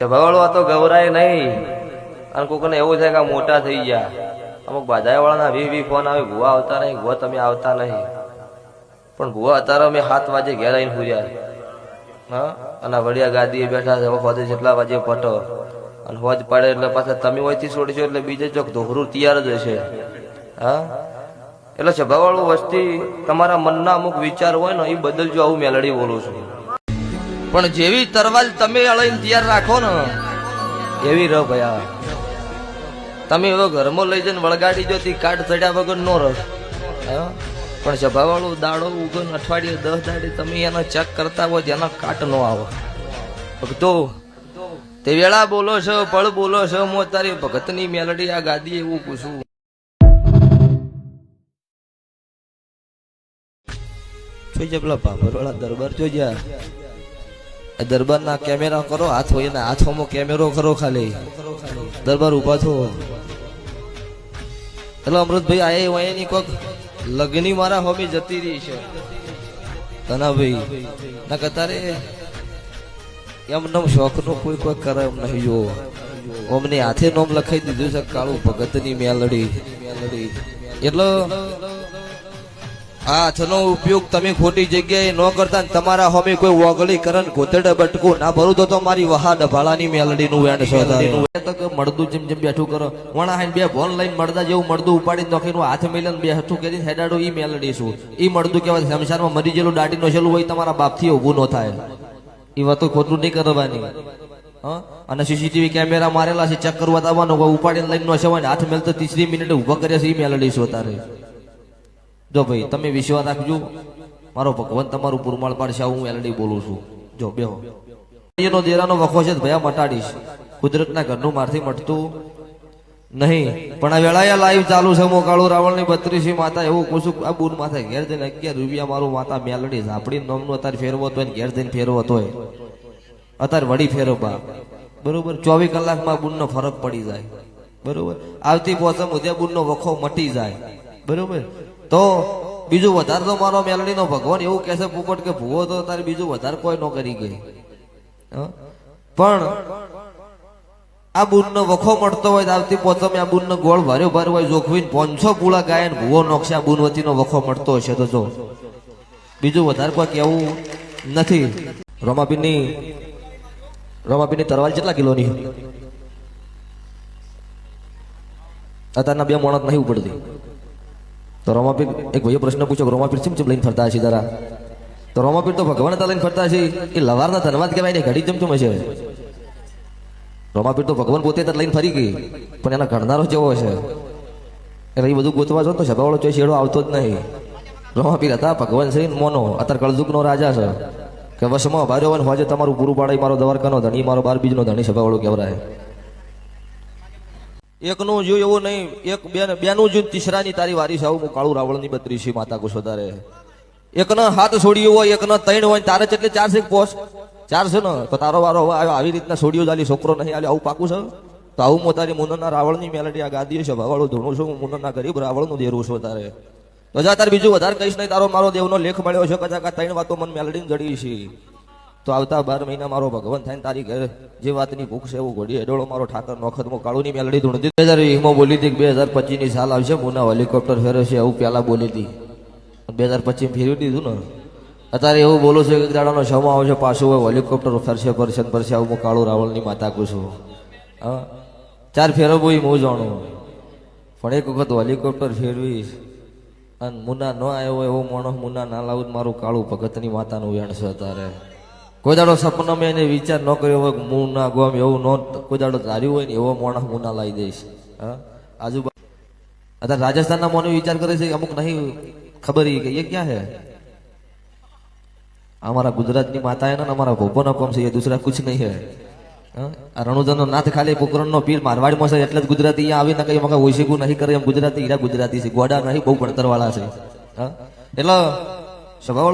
ભવાળો આ તો ગવરાય નહીં. અને કોકને એવું થાય કે મોટા થઈ ગયા. અમુક બાજાય વાળાના 20 ફોન આવે, ભૂવા આવતા નહીં, ભૂવા તમે આવતા નહીં. પણ ભૂવા અત્યારે અમે 7 વાગે ઘેર આવીને પૂર્યા. હા, અને વડિયા ગાદીએ બેઠા છે. હોજે જેટલા વાગે પટો અને હોજ પડે એટલે પાછા તમે હોયથી છોડશો એટલે બીજે ચોક ધોહરું તૈયાર જ હશે. હા, એટલે સ્વભાવવાળું વસ્તી તમારા મનના અમુક વિચાર હોય ને એ બદલજો. આવું મેલડી બોલું છું. પણ જેવી તરવાલ તમે અળઈને તૈયાર રાખો ને એવી રહ ભયા. તમે એવો ઘરમાં લઈ જઈને વળગાડી જો તી કાટ ચડ્યા વગર નો રસ. પણ સ્વભાવવાળું દાડો ઉગન અઠવાડિયે 10 દાડે તમે એનો ચેક કરતા હોય જેનો કાટ નો આવે. ભક્તો તે વેળા બોલો છો, પળ બોલો છો, મો તારી ભગતની મેલડી આ ગાદી એવું પૂછું. જોઈ જા પેલા ભાભરવાળા દરબાર જોઈ જા. દરબાર ના કેમેરા કરો, હાથ હોય ને હાથોમાં કેમેરો કરો ખાલી. દરબાર ઉભા થો. એટલે અમૃતભાઈ આયા હોય ની કોક લગની મારા હોમી જતી રહી છે તના ભાઈ ના કતારે એમ નમ શોખ નો કોઈ કરે એમ નહીં. જો અમને હાથે નોમ લખાઈ દીધું છે કાળું ભગતની મેલડી. એટલે આ હાથનો ઉપયોગ તમે ખોટી જગ્યાએ ન કરતા ને તમારા હોમે કોઈ ઓગળી કરન ગોતડે બટકું ના ભરું તો મારી વહા ડભાળાની મેલડીનું વેણ છે. મળદું જેમ જેમ બેઠું કરો વણા હાઈને બે ભોન લઈને મળદા જેવું મળદું ઉપાડી નોખીનું હાથ મેલન બે હઠું કરીને હેડાડો ઈ મેલડી શું. ઈ મળદું કહેવાય શમશાનમાં મરી ગયેલું દાઢી નોશેલું હોય તમારા બાપથી ઊભું ન થાય. એ વાતો ખોટું નહીં કરવાની. અને સીસીટીવી કેમેરા મારેલા છે, ચેક કરવા આવવાનો ઉપાડીને લઈને નોશેવાય હાથ મેલતો 30 મિનિટે ઉભા કર્યા છે. ઈ મેલડી શું તારે. જો ભાઈ તમે વિશ્વાસ રાખજો, મારો ભગવાન તમારું પુરમાળ પાડશે. હું મેલડી બોલું છું. જો બેહો એનો દેરાનો વખો છે ભયા મટાડીશ. કુદરતના ઘરનું મારથી મટતું નહીં. પણ આ વેળાએ લાઈવ ચાલુ છે. મોકાળું રાવણની 32મી માતા એવું પૂછું. આ બુન માથે ઘેર જઈને 11 રૂપિયા મારું માતા મેલડી ઝાપડી નોમનું અત્યારે ફેરવો તો ઘેર જઈને ફેરવો તો અત્યારે વડી ફેરવવા બરોબર. 24 કલાકમાં બુનનો ફરક પડી જાય બરોબર. આવતી પોસમ ઉદ્યા બુનનો વખો મટી જાય બરોબર. તો બીજું વધારે તો મારો મેલડીનો ભગવાન એવું કહેશે પોપટ કે ભૂવો તો તારે બીજું વધારે કોઈ ન કરી ગઈ. પણ આ બુનનો વખો મળતો હોય આવતી પોતમે આ બુનનો ગોળ ભર્યો ભર્યો હોય જોખવીને 500 પૂળા ગાયન ભૂવો નોખશે. આ બુનવતીનો વખો મળતો હશે તો જો બીજું વધારે કોઈ કેવું નથી. રોમાપીરની તરવાલ કેટલા કિલોની અત્યારના 2 મોણત નહીં ઉપડતી. તો રોમાપીર એક ભાઈએ પ્રશ્ન પૂછ્યો રોમાપીર ચમ લઈને ફરતા હશે તારા. તો રોમાપીર તો ભગવાન હતા લઈને ફરતા છે. એ લવારના ધનવાદ કહેવાય ને ઘડી ચમચમ હશે. રોમાપીર તો ભગવાન પોતે લઈને ફરી ગઈ પણ એના ઘડનારો જેવો છે. એટલે એ બધું ગોતવા જો તો સભાવાળો ચોઈ શેડો આવતો જ નહીં. રોમાપીર હતા ભગવાન છે મોનો. અત્યારે કળજુગનો રાજા છે કે વશમાં ભાર્યો હોય હોજે તમારું પૂરું પાડાય મારો દ્વારકાનો ધણી મારો 12 બીજનો ધણી સભાવાળો કહેવાય. એકનું જોયું એવું નહીં, એક બેનું જોયું તીસરાની તારી વારી છે. આવું કાળું રાવણની 32મી માતા કુછ વધારે. એકના હાથ છોડ્યું હોય, એકના 3 હોય, તારે એટલે 4 છે પોસ 4 છે ને. તો તારો વારો આવી રીતના છોડ્યો જાલી છોકરો નહીં આલે આવું પાકું છે. તો આવું હું તારી મુનના રાવણની મેલડી આ ગાદી છે ભાવાળું ધૂણું છું. મુનના ગરીબ રાવણનું દેરું છું તારે. તો જા તારે બીજું વધારે કહીશ નહીં. તારો મારો દેવનો લેખ મળ્યો છે કદાચ 3 વાતો મન મેલડીને જડી છે. તો આવતા 12 મહિના મારો ભગવાન થાય તારી ઘરે જે વાતની ભૂખ છે એવું ઘડી એડોળો મારો ઠાકર નોખતમાં કાળુની મેલડી ધૂણતી 2020માં બોલી હતી. 2025ની સાલ આવશે મુના હેલિકોપ્ટર ફેરે છે એવું પેલા બોલી હતી. 2025 ફેરવી દીધું ને. અત્યારે એવું બોલું છું કે દાડાનો સમય આવશે પાછું હોય હેલિકોપ્ટર ફરશે આવું કાળું રાવણની માતા કુશું. હા 4 ફેરવવું હું જાણું. પણ એક વખત હેલિકોપ્ટર ફેરવીશ અને મુના ન આવ્યો હોય એવો માણસ મુના ના લાવું મારું કાળું ભગતની માતાનું વેણ છે. અત્યારે કોઈ દાડો સપનો મેં એને વિચાર ન કર્યો હોય મુના ગોમ એવું ન કોઈ દાડો ધાર્યું હોય ને એવો માણસ મુના લાવી દઈશ. હા આજુબાજુ અત્યારે રાજસ્થાનના મોનો વિચાર કરે છે અમુક નહીં ખબર કે એ ક્યાં હે. हमारा गुजरात की माता है ना हमारा भोपो ना कम से ये दूसरा कुछ नहीं है. रणुधन नाथ खाली पोकरण नो पीर मारवाड़ी में से એટલે ગુજરાતી અહીંયા આવી ને કઈ મકા ઓઈસીગુ નહીં કરે એમ ગુજરાતી હીરા ગુજરાતી છે ગોડા નહીં બહુ ભણતર વાળા છે. એટલે સ્વભાવ